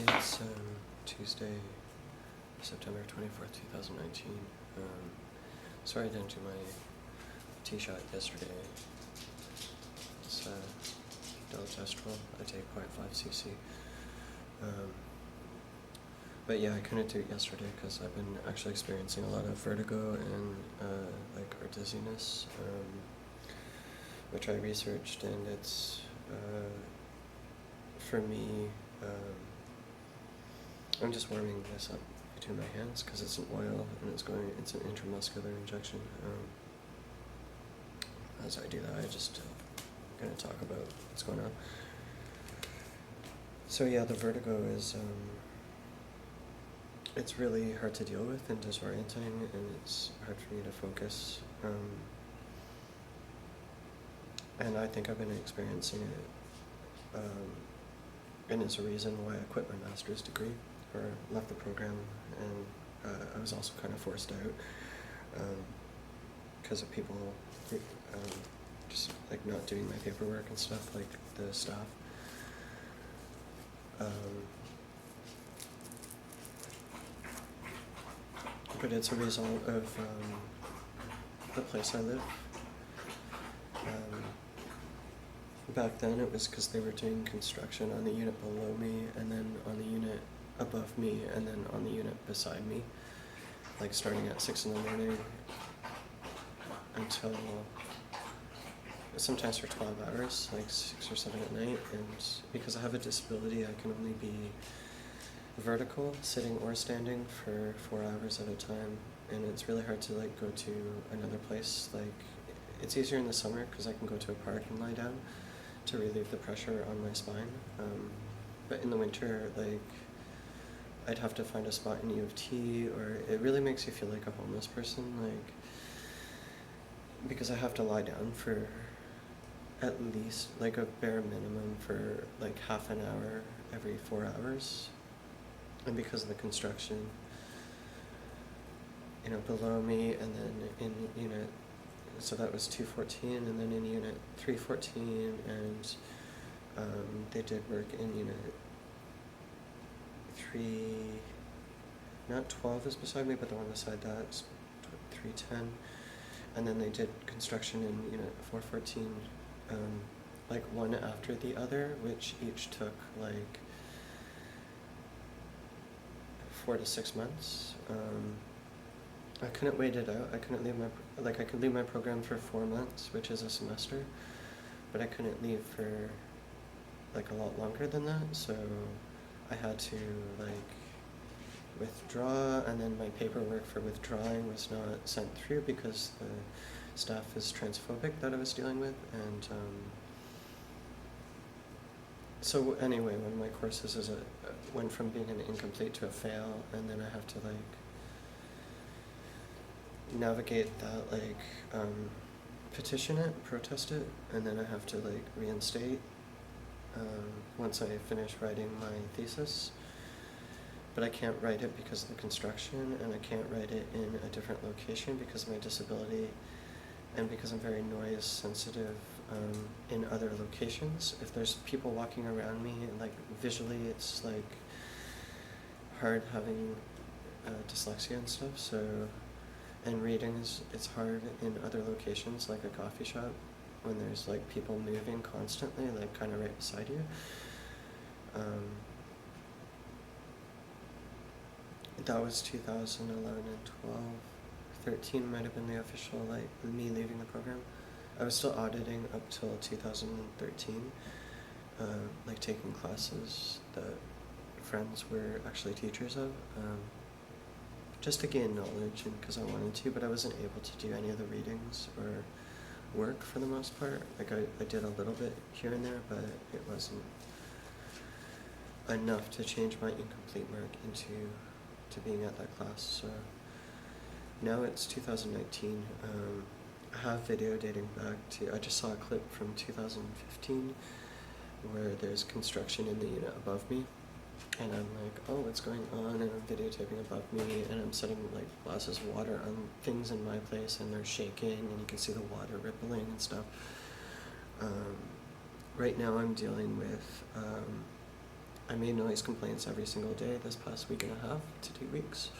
It's Tuesday, September 24th, 2019. Sorry I didn't do my Tshot yesterday. It's digestible. I take 0.5 cc. But yeah, I couldn't do it yesterday because I've been actually experiencing a lot of vertigo and or dizziness, which I researched, and it's for me. I'm just warming this up between my hands because it's an oil and it's an intramuscular injection. As I do that, I just going to talk about what's going on. So yeah, the vertigo is, it's really hard to deal with and disorienting, and it's hard for me to focus. And I think I've been experiencing it, and it's a reason why I quit my master's degree, or left the program, and I was also kind of forced out because of people just like not doing my paperwork and stuff, like the staff. But it's a result of the place I live. Back then it was because they were doing construction on the unit below me, and then on the unit above me, and then on the unit beside me, like starting at 6 in the morning until sometimes for 12 hours, like 6 or 7 at night. And because I have a disability, I can only be vertical, sitting or standing, for 4 hours at a time, and it's really hard to like go to another place. Like, it's easier in the summer because I can go to a park and lie down to relieve the pressure on my spine, but in the winter, like, I'd have to find a spot in U of T, or it really makes you feel like a homeless person, like, because I have to lie down for at least like a bare minimum for like half an hour every 4 hours. And because of the construction, you know, below me, and then in unit, so that was 214, and then in unit 314, and they did work in unit 3, not 12 is beside me, but the one beside that is 310, and then they did construction in unit 414, like one after the other, which each took like 4 to 6 months. I couldn't wait it out. I couldn't leave I could leave my program for 4 months, which is a semester, but I couldn't leave for like a lot longer than that, so I had to like withdraw, and then my paperwork for withdrawing was not sent through because the staff is transphobic that I was dealing with, and so anyway, one of my courses went from being an incomplete to a fail, and then I have to like navigate that, like petition it, protest it, and then I have to like reinstate once I finish writing my thesis. But I can't write it because of the construction, and I can't write it in a different location because of my disability, and because I'm very noise sensitive in other locations. If there's people walking around me, and like visually it's like hard having dyslexia and stuff, so, and reading it's hard in other locations, like a coffee shop, when there's like people moving constantly, like kind of right beside you. That was 2011 and 12. 13 might have been the official, like, me leaving the program. I was still auditing up till 2013, like taking classes that friends were actually teachers of, just to gain knowledge and because I wanted to, but I wasn't able to do any of the readings or work for the most part. Like I did a little bit here and there, but it wasn't enough to change my incomplete mark to being at that class. So now it's 2019. I have video dating back to, I just saw a clip from 2015 where there's construction in the unit above me, and I'm like, oh, what's going on? And I'm videotaping above me, and I'm setting like glasses of water on things in my place, and they're shaking, and you can see the water rippling and stuff. Right now I'm dealing with I made noise complaints every single day this past week and a half to 2 weeks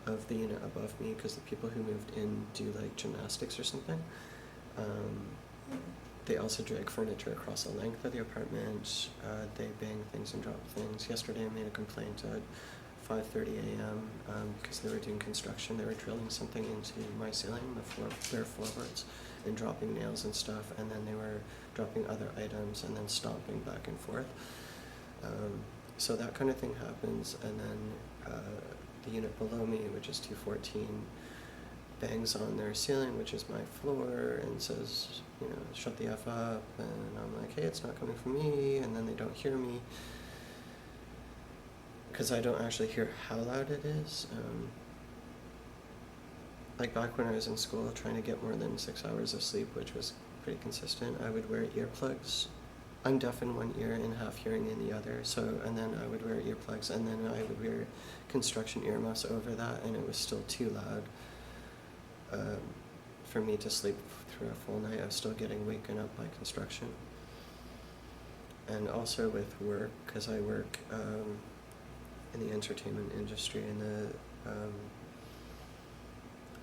of the unit above me, because the people who moved in do like gymnastics or something. They also drag furniture across the length of the apartment. They bang things and drop things. Yesterday I made a complaint at 5:30 a.m. Because they were doing construction. They were drilling something into my ceiling, their floorboards, and dropping nails and stuff, and then they were dropping other items and then stomping back and forth. So that kind of thing happens, and then the unit below me, which is 214, bangs on their ceiling, which is my floor, and says, you know, shut the F up, and I'm like, hey, it's not coming from me, and then they don't hear me, because I don't actually hear how loud it is. Like back when I was in school trying to get more than 6 hours of sleep, which was pretty consistent, I would wear earplugs. I'm deaf in one ear and half hearing in the other, and then I would wear earplugs, and then I would wear construction earmuffs over that, and it was still too loud for me to sleep through a full night. I was still getting waken up by construction. And also with work, because I work in the entertainment industry and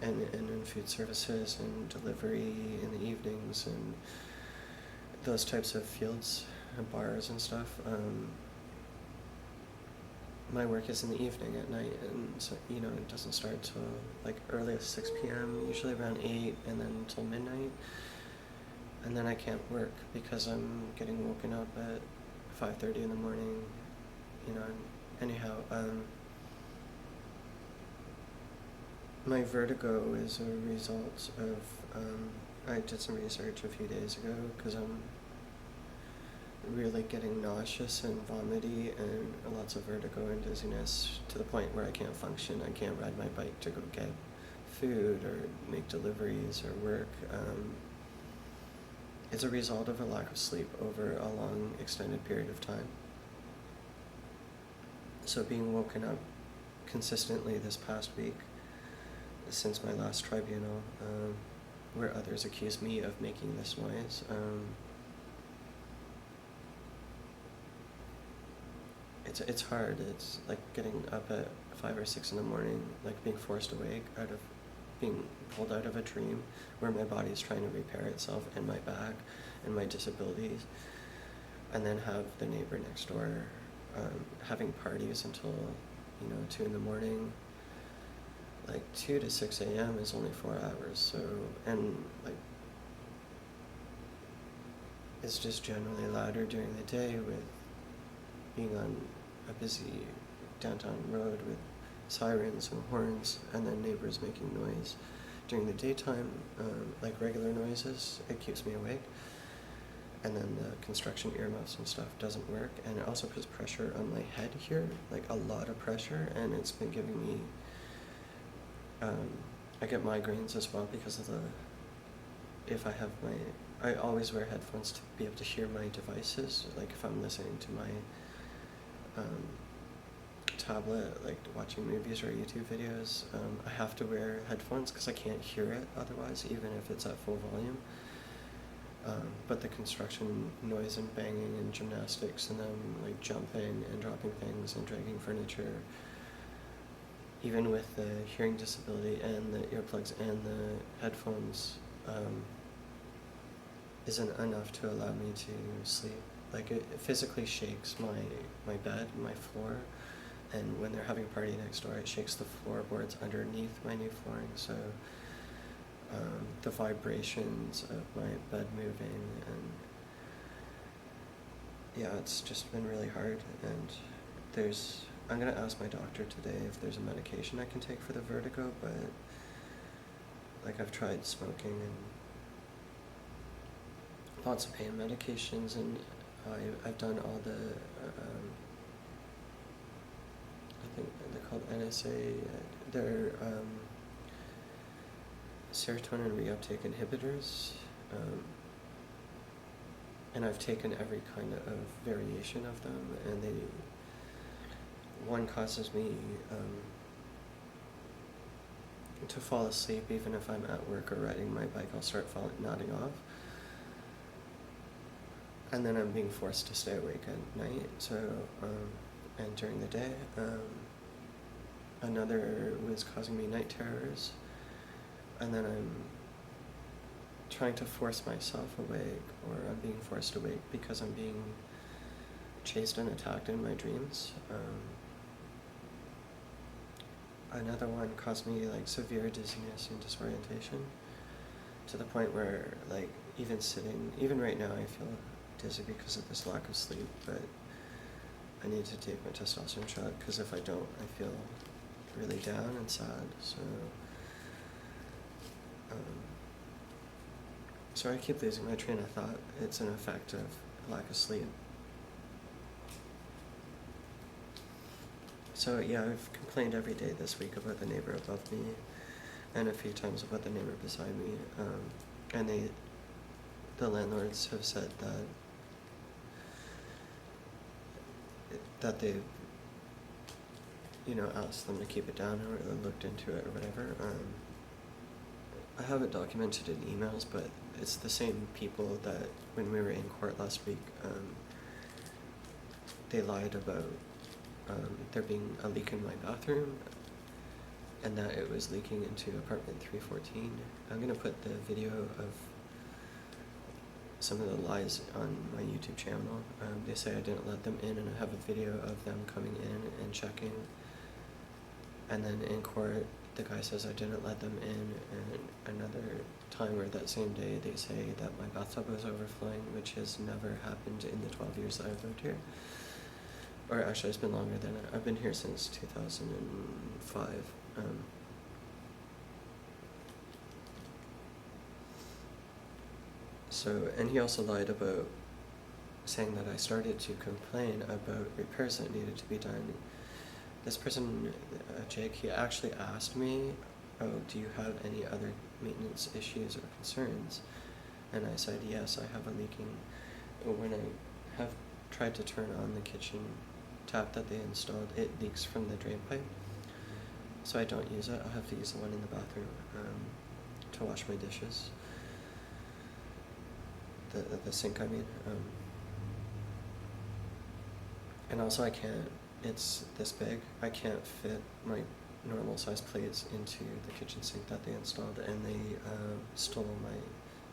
in food services and delivery in the evenings and those types of fields, bars and stuff. My work is in the evening at night, and so, you know, it doesn't start till like early as 6 p.m., usually around 8, and then until midnight. And then I can't work because I'm getting woken up at 5:30 in the morning, you know. Anyhow, my vertigo is a result of, I did some research a few days ago, because I'm really getting nauseous and vomity and lots of vertigo and dizziness to the point where I can't function. I can't ride my bike to go get food or make deliveries or work. It's a result of a lack of sleep over a long extended period of time. So being woken up consistently this past week, since my last tribunal, where others accuse me of making this noise, it's hard. It's like getting up at 5 or 6 in the morning, like being forced awake out of being pulled out of a dream where my body is trying to repair itself, and my back and my disabilities, and then have the neighbor next door having parties until, you know, 2 in the morning. Like 2 to 6 a.m. is only 4 hours, so, and like it's just generally louder during the day with being on a busy downtown road with sirens and horns, and then neighbors making noise during the daytime, like regular noises. It keeps me awake. And then the construction earmuffs and stuff doesn't work, and it also puts pressure on my head here, like a lot of pressure, and it's been giving me, I get migraines as well because of I always wear headphones to be able to hear my devices, like if I'm listening to my tablet, like watching movies or YouTube videos, I have to wear headphones because I can't hear it otherwise, even if it's at full volume. But the construction noise and banging and gymnastics and them like jumping and dropping things and dragging furniture, even with the hearing disability and the earplugs and the headphones, isn't enough to allow me to sleep. Like it physically shakes my bed, my floor, and when they're having a party next door, it shakes the floorboards underneath my new flooring. So the vibrations of my bed moving, and yeah, it's just been really hard. And I'm gonna ask my doctor today if there's a medication I can take for the vertigo, but like I've tried smoking and lots of pain medications, and I've done all the, I think they're called NSA, they're serotonin reuptake inhibitors, and I've taken every kind of variation of them, and one causes me to fall asleep even if I'm at work or riding my bike. I'll start nodding off, and then I'm being forced to stay awake at night. So and during the day. Another was causing me night terrors, and then I'm trying to force myself awake, or I'm being forced awake because I'm being chased and attacked in my dreams. Another one caused me like severe dizziness and disorientation, to the point where like even right now I feel dizzy because of this lack of sleep, but I need to take my testosterone shot, because if I don't, I feel really down and sad. So sorry, I keep losing my train of thought. It's an effect of lack of sleep. So yeah, I've complained every day this week about the neighbor above me, and a few times about the neighbor beside me. And the landlords have said that they've, asked them to keep it down, or looked into it or whatever. I have it documented in emails, but it's the same people that when we were in court last week, they lied about there being a leak in my bathroom, and that it was leaking into apartment 314. I'm going to put the video of some of the lies on my YouTube channel. They say I didn't let them in, and I have a video of them coming in and checking. And then in court, the guy says I didn't let them in, and another time, or that same day, they say that my bathtub was overflowing, which has never happened in the 12 years that I've lived here. Or actually, it's been longer than that. I've been here since 2005. And he also lied about saying that I started to complain about repairs that needed to be done. This person, Jake, he actually asked me, oh, do you have any other maintenance issues or concerns? And I said, yes, I have a leaking. When I have tried to turn on the kitchen tap that they installed, it leaks from the drain pipe. So I don't use it. I'll have to use the one in the bathroom to wash my dishes. The sink, I mean. And also it's this big, I can't fit my normal sized plates into the kitchen sink that they installed, and they stole my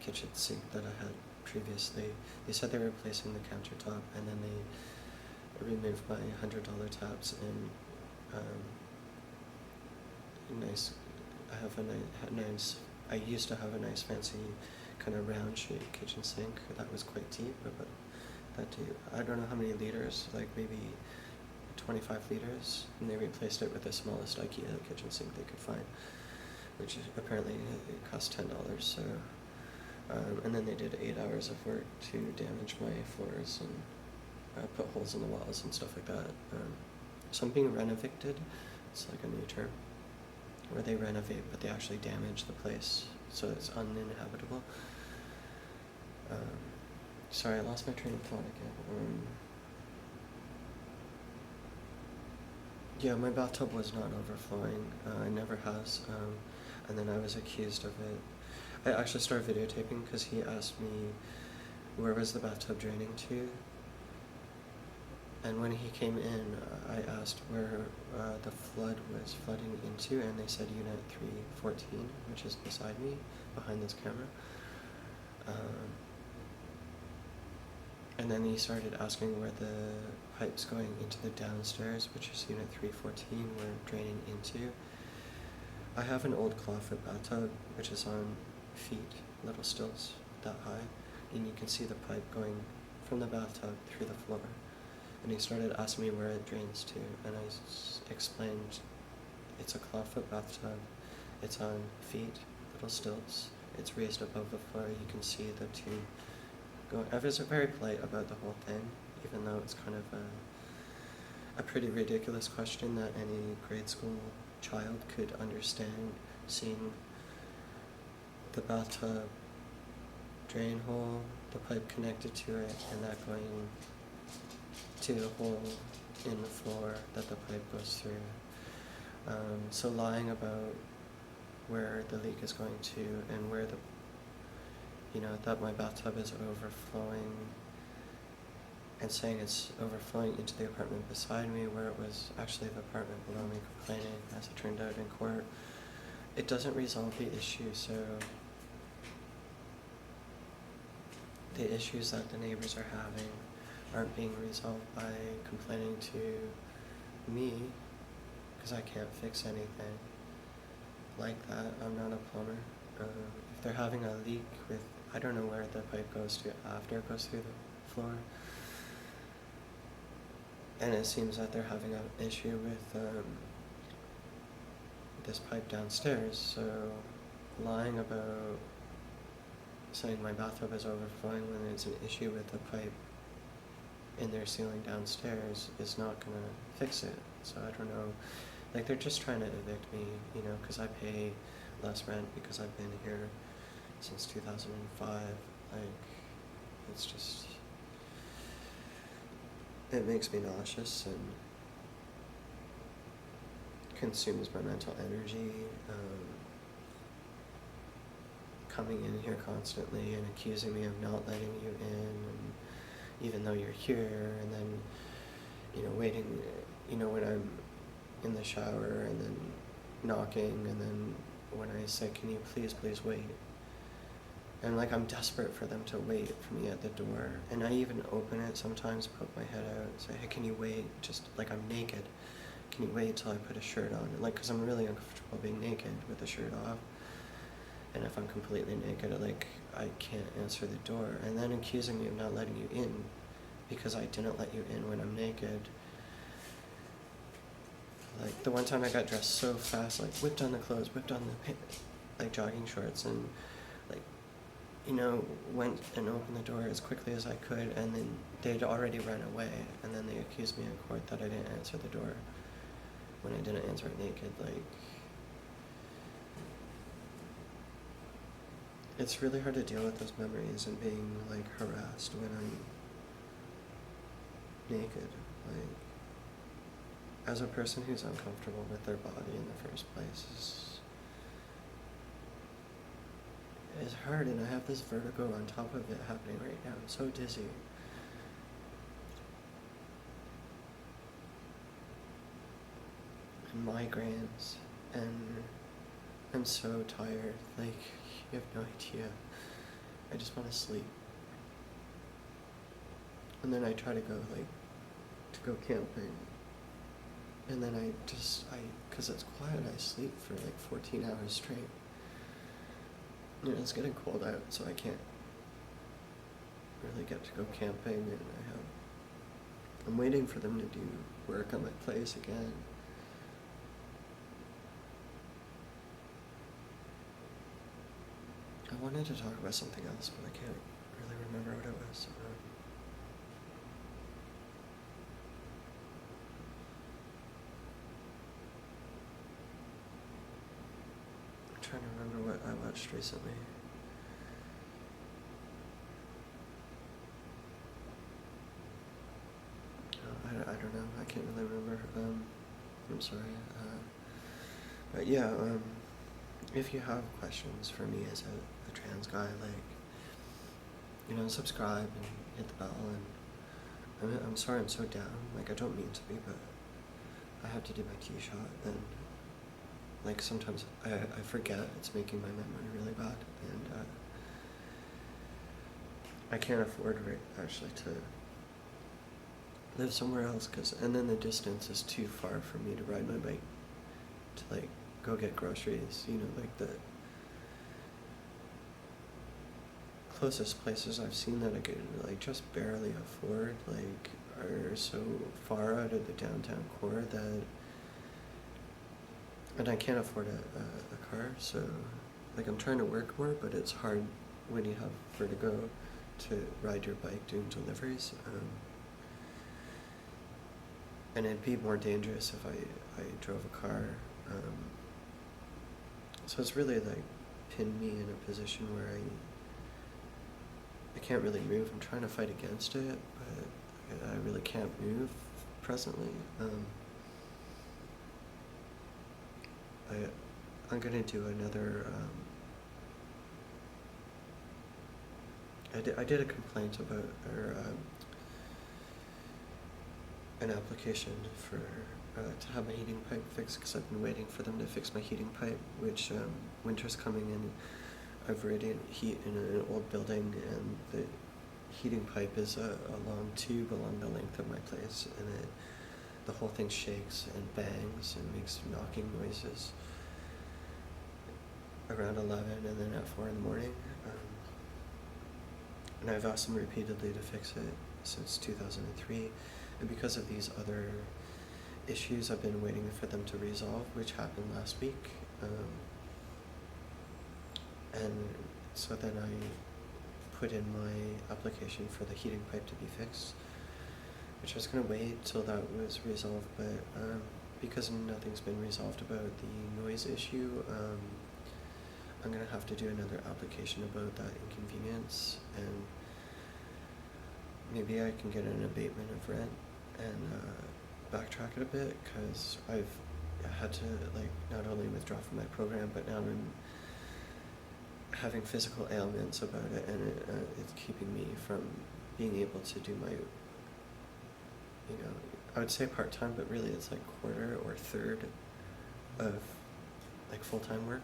kitchen sink that I had previously. They said they were replacing the countertop, and then they removed my $100 taps, and I used to have a nice fancy kind of round shaped kitchen sink that was quite deep, but I don't know how many liters, like maybe 25 liters, and they replaced it with the smallest IKEA kitchen sink they could find, which apparently it cost $10. So, and then they did 8 hours of work to damage my floors and put holes in the walls and stuff like that. So I'm being renovicted. It's like a new term, where they renovate but they actually damage the place so it's uninhabitable. Sorry, I lost my train of thought again. Yeah, my bathtub was not overflowing. It never has. And then I was accused of it. I actually started videotaping because he asked me where was the bathtub draining to. And when he came in, I asked where the flood was flooding into, and they said unit 314, which is beside me, behind this camera. And then he started asking where the pipes going into the downstairs, which is unit 314, were draining into. I have an old clawfoot bathtub, which is on feet, little stilts, that high, and you can see the pipe going from the bathtub through the floor. And he started asking me where it drains to, and I explained it's a clawfoot bathtub, it's on feet, little stilts, it's raised above the floor, you can see the tube going. I was very polite about the whole thing, even though it's kind of a pretty ridiculous question that any grade school child could understand, seeing the bathtub drain hole, the pipe connected to it, and that going to the hole in the floor that the pipe goes through. So lying about where the leak is going to, and where that my bathtub is overflowing, and saying it's overflowing into the apartment beside me, where it was actually the apartment below me complaining, as it turned out in court. It doesn't resolve the issue, so the issues that the neighbors are having aren't being resolved by complaining to me, because I can't fix anything like that. I'm not a plumber. If they're having a leak with, I don't know where the pipe goes to after it goes through the floor, and it seems that they're having an issue with this pipe downstairs, so lying about saying my bathroom is overflowing when there's an issue with the pipe in their ceiling downstairs is not going to fix it. So I don't know, like they're just trying to evict me, you know, because I pay less rent because I've been here since 2005. Like, it's just, it makes me nauseous and consumes my mental energy. Coming in here constantly and accusing me of not letting you in, and even though you're here, and then, you know, waiting, you know, when I'm in the shower, and then knocking, and then when I say, can you please wait? And like, I'm desperate for them to wait for me at the door, and I even open it sometimes, poke my head out, and say, hey, can you wait? Just like, I'm naked. Can you wait till I put a shirt on? Like, because I'm really uncomfortable being naked with the shirt off. And if I'm completely naked, like, I can't answer the door. And then accusing me of not letting you in because I didn't let you in when I'm naked. Like, the one time I got dressed so fast, like, whipped on the clothes, whipped on the, like, jogging shorts, and, like, you know, went and opened the door as quickly as I could, and then they'd already run away, and then they accused me in court that I didn't answer the door when I didn't answer it naked. Like, it's really hard to deal with those memories and being, like, harassed when I'm naked. Like, as a person who's uncomfortable with their body in the first place, it's hard, and I have this vertigo on top of it happening right now. I'm so dizzy. And migraines, and I'm so tired, like, you have no idea. I just want to sleep. And then I try to go, like, to go camping. And then because it's quiet, I sleep for like 14 hours straight. You know, it's getting cold out, so I can't really get to go camping, and I'm waiting for them to do work on my place again. I wanted to talk about something else, but I can't really remember what it was. I'm trying to remember what I watched recently. I don't know. I can't really remember. I'm sorry. But yeah, if you have questions for me as a trans guy, like, you know, subscribe and hit the bell. And I'm sorry I'm so down. Like, I don't mean to be, but I have to do my Tshot, and like, sometimes I forget. It's making my memory really bad, and I can't afford actually to live somewhere else, and then the distance is too far for me to ride my bike to, like, go get groceries. You know, like, the closest places I've seen that I could, like, just barely afford, like, are so far out of the downtown core that, and I can't afford a car, so, like, I'm trying to work more, but it's hard when you have vertigo to ride your bike doing deliveries. And it'd be more dangerous if I drove a car. So it's really, like, pinned me in a position where I can't really move. I'm trying to fight against it, but I really can't move presently. I'm gonna do another, I did a complaint about, or an application for to have my heating pipe fixed, because I've been waiting for them to fix my heating pipe, which winter's coming in. I've radiant heat in an old building, and the heating pipe is a long tube along the length of my place, and the whole thing shakes and bangs and makes knocking noises around 11 and then at 4 in the morning. And I've asked them repeatedly to fix it since 2003, and because of these other issues I've been waiting for them to resolve, which happened last week. And so then I put in my application for the heating pipe to be fixed, which I was going to wait till that was resolved, but because nothing's been resolved about the noise issue, I'm going to have to do another application about that inconvenience, and maybe I can get an abatement of rent and backtrack it a bit, because I've had to not only withdraw from my program, but now I'm having physical ailments about it, and it's keeping me from being able to do my, I would say part-time, but really it's quarter or third of full-time work.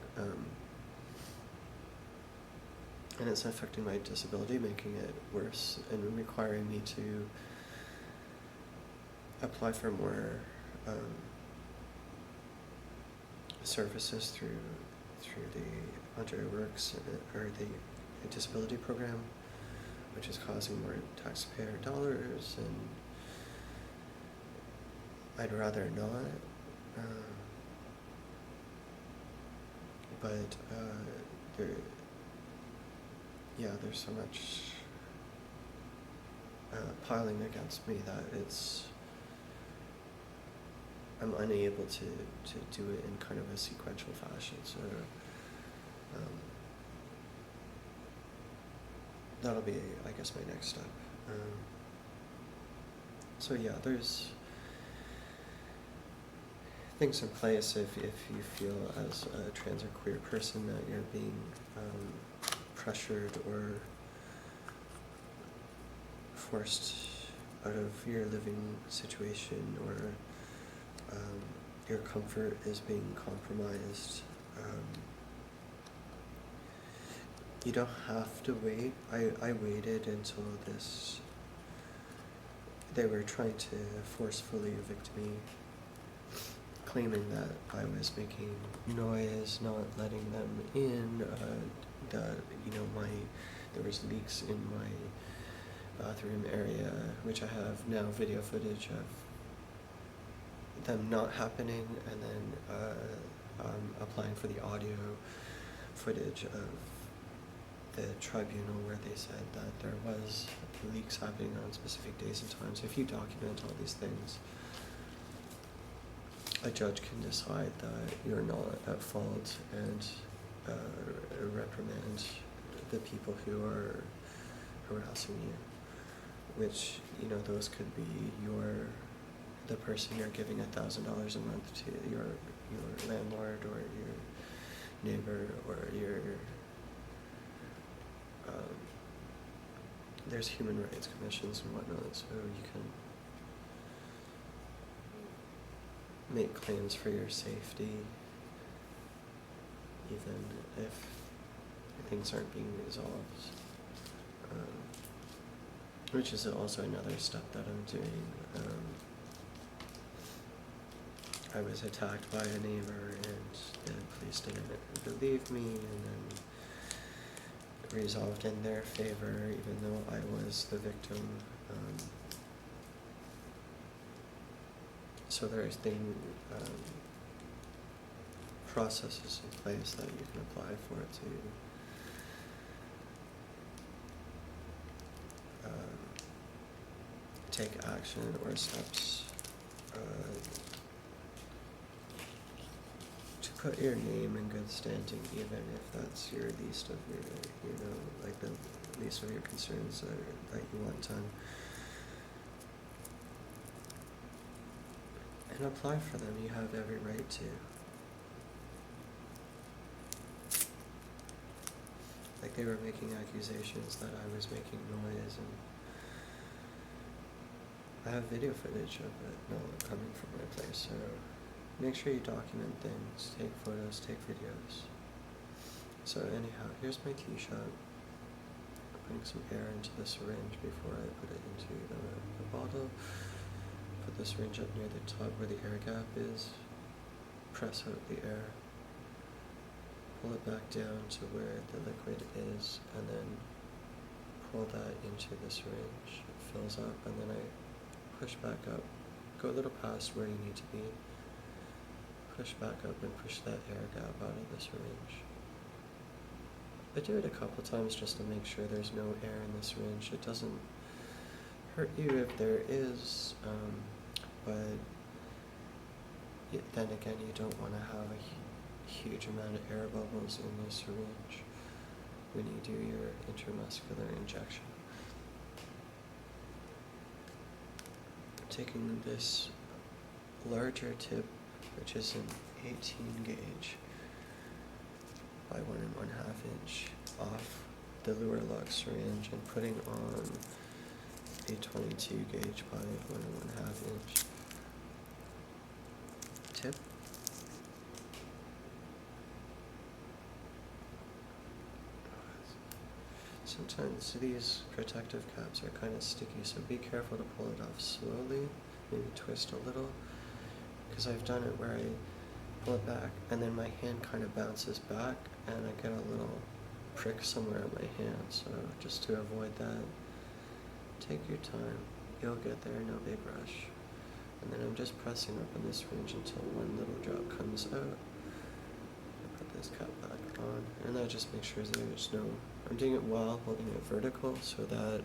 And it's affecting my disability, making it worse, and requiring me to apply for more services through the Ontario Works or the disability program, which is causing more taxpayer dollars, and I'd rather not. But there's so much piling against me that I'm unable to do it in kind of a sequential fashion. So that'll be, I guess, my next step. So yeah, there's things in place if you feel as a trans or queer person that you're being pressured or forced out of your living situation, or your comfort is being compromised. You don't have to wait. I waited until they were trying to forcefully evict me, claiming that I was making noise, not letting them in, that there was leaks in my bathroom area, which I have now video footage of them not happening, and then applying for the audio footage of the tribunal where they said that there was leaks happening on specific days and times. If you document all these things, a judge can decide that you're not at fault and reprimand the people who are harassing you, which, those could be the person you're giving $1,000 a month to, your landlord, or your neighbor, or your there's human rights commissions and whatnot, so you can make claims for your safety even if things aren't being resolved, which is also another step that I'm doing. I was attacked by a neighbor, and the police didn't believe me, and then resolved in their favor, even though I was the victim. So there's processes in place that you can apply for to take action or steps to put your name in good standing, even if that's your least of your, the least of your concerns that you want done. And apply for them. You have every right to. They were making accusations that I was making noise, and I have video footage of it not coming from my place, so make sure you document things, take photos, take videos. So anyhow, here's my Tshot. Putting some air into the syringe before I put it into the bottle. Put the syringe up near the top where the air gap is. Press out the air. Pull it back down to where the liquid is, and then pull that into the syringe. It fills up, and then I push back up. Go a little past where you need to be. Push back up and push that air gap out of the syringe. I do it a couple times just to make sure there's no air in the syringe. It doesn't hurt you if there is, but then again, you don't want to have a huge amount of air bubbles in the syringe when you do your intramuscular injection. Taking this larger tip, which is an 18 gauge by 1 1/2 inch off the lure lock syringe and putting on a 22 gauge by 1 1/2 inch tip. Sometimes these protective caps are kind of sticky, so be careful to pull it off slowly, maybe twist a little, because I've done it where I pull it back and then my hand kind of bounces back and I get a little prick somewhere on my hand, so just to avoid that, take your time, you'll get there, no big rush. And then I'm just pressing up in this syringe until one little drop comes out. I put this cap back on, and that just makes sure there's no, I'm doing it while holding it vertical so that